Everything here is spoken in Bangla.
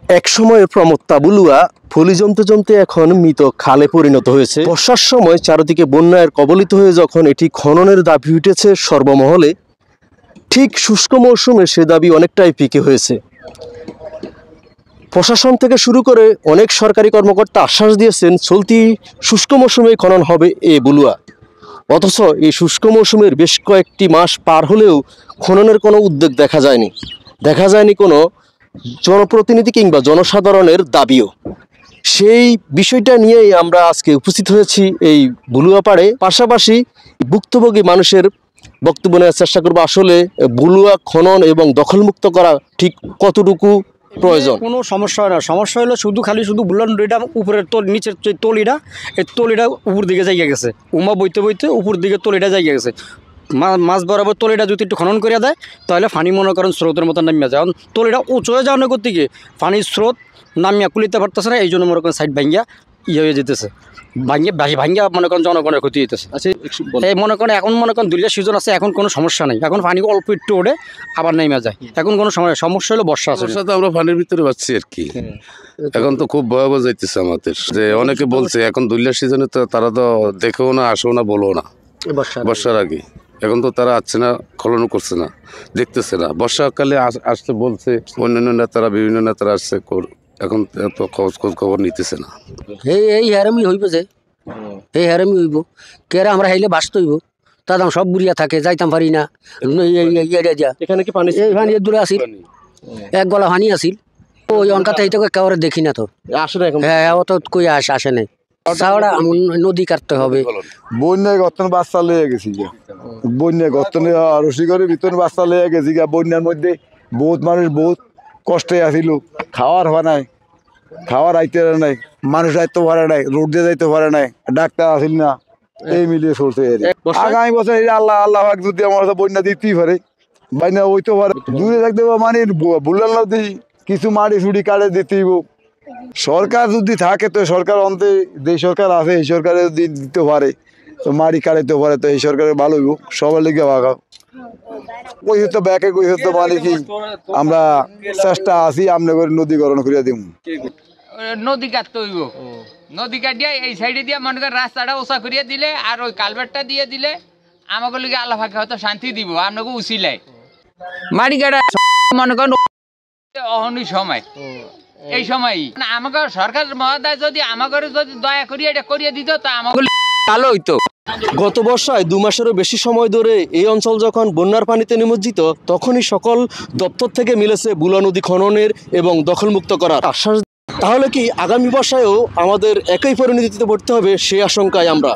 এক সময়ের প্রমত্তা বুলুয়া ফলি জমতে জমতে এখন মৃত খালে পরিণত হয়েছে। বর্ষার সময় চারিদিকে বন্যার কবলিত হয়ে যখন এটি খননের দাবি উঠেছে সর্বমহলে, ঠিক শুষ্ক মৌসুমে সে দাবি অনেকটাই পিকে হয়েছে। প্রশাসন থেকে শুরু করে অনেক সরকারি কর্মকর্তা আশ্বাস দিয়েছেন চলতি শুষ্ক মৌসুমে খনন হবে এই বুলুয়া। অথচ এই শুষ্ক মৌসুমের বেশ কয়েকটি মাস পার হলেও খননের কোনো উদ্যোগ দেখা যায়নি কোনো জনপ্রতিনিধি কিংবা জনসাধারণের দাবিও। সেই বিষয়টা নিয়েই আমরা আজকে উপস্থিত হয়েছি এই বুলুয়া পাড়ে। পাশাপাশি ভুক্তভোগী মানুষের বক্তব্য নেওয়ার চেষ্টা করবো, আসলে বুলুয়া খনন এবং দখলমুক্ত করা ঠিক কতটুকু প্রয়োজন। কোনো সমস্যা হয় না, সমস্যা হলো শুধু বুলান নদীটা উপরের নিচের যে তলিটা, এই তলিটা উপর দিকে জায়গা গেছে, উমা বইতে বইতে উপর দিকে তলিটা জায়গা গেছে। মাছ বরাবর তলিটা যদি একটু খনন করে দেয় তাহলে পানি মনে করেন স্রোতের মতো নামিয়া যায়। তলিটা উঁচু হয়ে যাওয়ার করতে পানির স্রোত নামিয়া কুলিতে পারতেছে না, এই জন্য মনে করেন সাইড ভাঙ্গিয়া হয়ে যেতেছে, ভাঙ্গিয়া মনে করেন জনগণের ক্ষতি হইতেছে। এই মনে করেন এখন মনে করেন দুলিয়া সিজন আছে, এখন কোনো সমস্যা নেই, এখন পানি অল্প একটু ওঠে আবার নেমে যায়, এখন কোনো সমস্যা হলো বর্ষা আছে। আমরা পানির ভিতরে পাচ্ছি আর কি, এখন তো খুব ভয়াবহ যাইতেছে আমাদের। যে অনেকে বলছে এখন দুলিয়া সিজনে তো তারা তো দেখেও না, আসেও না, বলো না বর্ষার আগে। এখন তো তারা আসছে না, খননও করছে না, দেখতেছে না। বর্ষাকালে আসতে বলছে, অন্যান্য নেতারা বিভিন্ন নেতারা আসছে, এখন এত খোঁজ খবর নিতেছে না। এই হারামি হইব যে এই হারামি হইব কেরা আমরা হাইলে বাঁচতে হইব, তার সব বুড়িয়া থাকে, যাইতাম পারি না। এখানে কি পানি দূরে আসিল, এক গলা পানি আসিল, ওই অনকাতে এই তো একেবারে দেখি না তো আসে না। হ্যাঁ, অত কই আসে নাই। নদী কাটতে হবে। বন্যায় গর্তন বাচ্চা লয়ে গেছি, বন্যায় গর্তনে রসিগরের ভিতরে বাচ্চা লয়ে গেছি। বন্যার মধ্যে বহুত মানুষ বহুত কষ্টে আসিল, খাওয়ার হওয়া নাই, খাওয়ার আইতে নাই, মানুষ আইতে পারে নাই, রোড দিয়ে যাইতে পারে নাই, ডাক্তার আসিল না, এই মিলিয়ে চলছে। আগামী বছর আল্লাহ যদি আমার বন্যা দিতেই পারে, বন্যা হইতে পারে, দূরে থাকতে মানে বুলাল নদী কিছু মাটি ছুটি কাটে দিতেইব। সরকার যদি থাকে তো সরকার অন্তে যে সরকার আছে এই সরকারে যদি দিতে পারে তো মাটি কাটাইতে পারে, তো এই সরকারে ভালো হইব, সবার লিগে ভাগা কইছে তো ব্যাকে কইছে তো মানে কি আমরা চেষ্টা আছি আমনে করে নদীকরণ করিয়া দিব। নদী কাটতে হইব, নদী কাটিয়া এই সাইডে দিয়া মনে করেন রাস্তাটা ওসা করিয়া দিলে আর ওই কালভারটা দিয়ে দিলে আমাকে লিগে আল্লাহ ফাঁকে হয়তো শান্তি দিব, আপনাকে উচিলাই মাটি কাটা মনে করেন অহনি সময়, এই সময় আমাকে সরকার মহোদয় যদি আমাকে যদি দয়া করিয়া এটা করিয়া দিত তা আমাকে ভালো হইতো। গত বর্ষায় 2 মাসেরও বেশি সময় ধরে এই অঞ্চল যখন বন্যার পানিতে নিমজ্জিত, তখনই সকল দপ্তর থেকে মিলেছে বুলুয়া নদী খননের এবং দখলমুক্ত করার আশ্বাস। তাহলে কি আগামী বর্ষায়ও আমাদের একই পরিণতিতে পড়তে হবে, সেই আশঙ্কায় আমরা।